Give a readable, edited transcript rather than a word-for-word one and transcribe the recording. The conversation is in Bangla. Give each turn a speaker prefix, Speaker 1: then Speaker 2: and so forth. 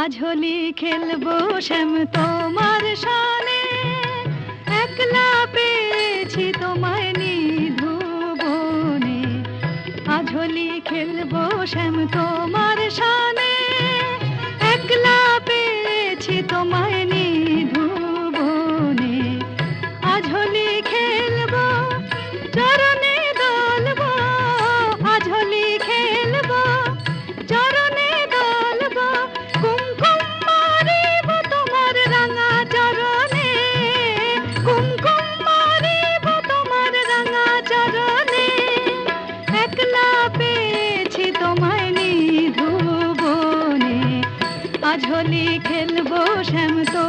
Speaker 1: আজ হোলি খেলবো শ্যাম তোমার সানে, একলা পেয়েছি তোমায় নিধু বনে। আজ হোলি খেলবো শ্যাম তোমার সানে, একলা পেয়েছি তোমায় নিধু বনে। আজ হোলি খেলবো চরণে দোলবো, আজ হোলি খেলবো চরণে দোলবো, কুমকুম মারিব তোমার রাঙা চরণে, কুমকুম মারিব তোমার রাঙা চরণে। একলা পেয়েছি তোমায় নিধু বনে, আজ হোলি খেলবো শ্যাম তো